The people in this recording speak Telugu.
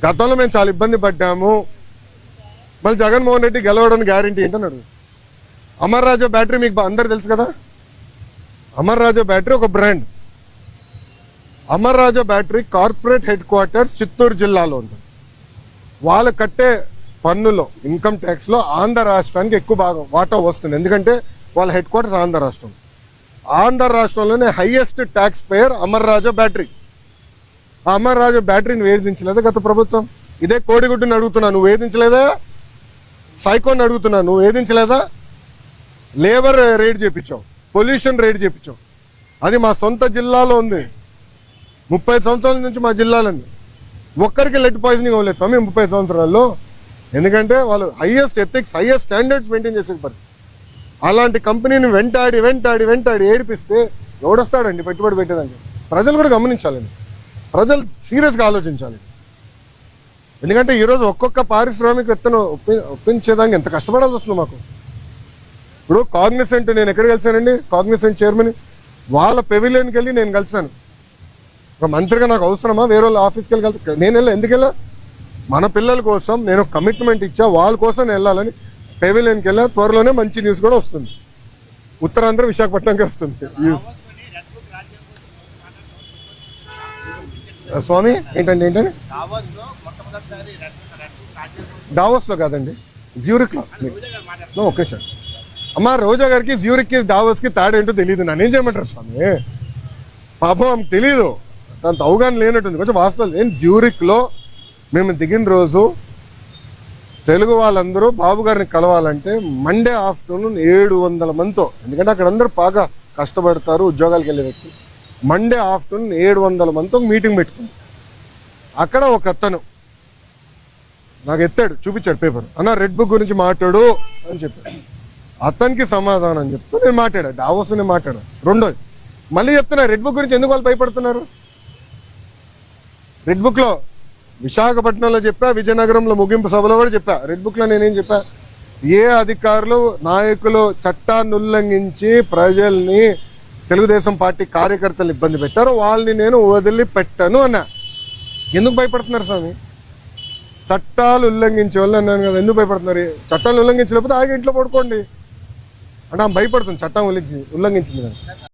గతంలో మేము చాలా ఇబ్బంది పడ్డాము, మళ్ళీ జగన్మోహన్ రెడ్డి గెలవడానికి గ్యారంటీ ఏంటన్నాడు. అమర్ రాజా బ్యాటరీ మీకు అందరు తెలుసు కదా. అమర్ రాజా బ్యాటరీ ఒక brand. Amar Raja battery corporate headquarters Chittoor జిల్లాలో ఉంది. వాళ్ళు కట్టే పన్నులో ఇన్కమ్ ట్యాక్స్ లో ఆంధ్ర రాష్ట్రానికి ఎక్కువ భాగం వాటా వస్తుంది. ఎందుకంటే వాళ్ళ హెడ్ క్వార్టర్స్ ఆంధ్ర రాష్ట్రం. ఆంధ్ర రాష్ట్రంలోనే highest tax payer Amar Raja battery. ఆ అమర్ రాజా బ్యాటరీని వేధించలేదా గత ప్రభుత్వం? ఇదే కోడిగుడ్డుని అడుగుతున్నా, నువ్వు వేధించలేదా? సైకోని అడుగుతున్నా, నువ్వు వేధించలేదా? లేబర్ రేట్ చేయించావు, పొల్యూషన్ రేట్ చేయించావు. అది మా సొంత జిల్లాలో ఉంది. 30 సంవత్సరాల నుంచి మా జిల్లాలండి ఒక్కరికి లెడ్ పాయిజనింగ్ అవ్వలేదు స్వామి 30 సంవత్సరాల్లో. ఎందుకంటే వాళ్ళు highest ethics, highest standards maintain చేసే పని. అలాంటి కంపెనీని వెంటాడి వెంటాడి వెంటాడి ఏడిపిస్తే ఎవడొస్తాడండి పెట్టుబడి పెట్టేదానికి? ప్రజలు కూడా గమనించాలండి, ప్రజలు సీరియస్గా ఆలోచించాలి. ఎందుకంటే ఈరోజు ఒక్కొక్క పారిశ్రామికవేత్తను ఒప్పించేదానికి ఎంత కష్టపడాల్సి వస్తుంది మాకు. ఇప్పుడు కాగ్నిసెంట్ నేను ఎక్కడ కలిసానండి, కాగ్నిసెంట్ చైర్మన్ వాళ్ళ పెవిలియన్కి వెళ్ళి నేను కలిసాను. ఒక మంత్రిగా నాకు అవసరమా వేరే వాళ్ళ ఆఫీస్కి వెళ్ళి కలిసి? నేను వెళ్ళా. ఎందుకు వెళ్ళా? మన పిల్లల కోసం నేను కమిట్మెంట్ ఇచ్చా, వాళ్ళ కోసం నేను వెళ్ళాలని పెవిలియన్కి వెళ్ళా. త్వరలోనే మంచి న్యూస్ కూడా వస్తుంది, ఉత్తరాంధ్ర విశాఖపట్నంకి వస్తుంది. స్వామి ఏంటండి డావోస్ లో కాదండి, జ్యూరిక్ లో. Okay sir. అమ్మా రోజా గారికి జ్యూరిక్ కి డావోస్ కి తేడా ఏంటో తెలియదు. నన్నేం చేయమంటారు స్వామి? పాపం ఆమెకు తెలీదు, అంత అవగాహన లేనట్టుంది. కొంచెం వాస్తవం ఏంటి, జ్యూరిక్ లో మేము దిగిన రోజు తెలుగు వాళ్ళందరూ బాబు గారిని కలవాలంటే మండే ఆఫ్టర్నూన్ 700 మందితో, ఎందుకంటే అక్కడ అందరూ బాగా కష్టపడతారు ఉద్యోగాలకు వెళ్ళే వ్యక్తులు. మండే ఆఫ్టర్నూన్ 700 మందితో మీటింగ్ పెట్టుకుంది. అక్కడ ఒక అతను నాకు ఎత్తాడు, చూపించాడు పేపర్, అన్న రెడ్ బుక్ గురించి మాట్లాడు అని చెప్పాడు. అతనికి సమాధానం చెప్తూ నేను మాట్లాడా, డావోస్ నేను మాట్లాడా. రెండోది మళ్ళీ చెప్తున్నా, రెడ్ బుక్ గురించి ఎందుకు వాళ్ళు భయపడుతున్నారు? రెడ్ బుక్ లో విశాఖపట్నంలో చెప్పా, విజయనగరంలో ముగింపు సభలో కూడా చెప్పా. రెడ్ బుక్ లో నేనేం చెప్పా, ఏ అధికారులు నాయకులు చట్టాన్ని ఉల్లంఘించి ప్రజల్ని తెలుగుదేశం పార్టీ కార్యకర్తలు ఇబ్బంది పెట్టారో వాళ్ళని నేను వదిలిపెట్టను అన్నా. ఎందుకు భయపడుతున్నారు స్వామి? చట్టాలు ఉల్లంఘించే వాళ్ళు అన్నాను కదా, ఎందుకు భయపడుతున్నారు? చట్టాలు ఉల్లంఘించలేకపోతే ఆగి ఇంట్లో పడుకోండి అంటే ఆమె భయపడుతుంది, చట్టం ఉల్లంఘించింది కదా.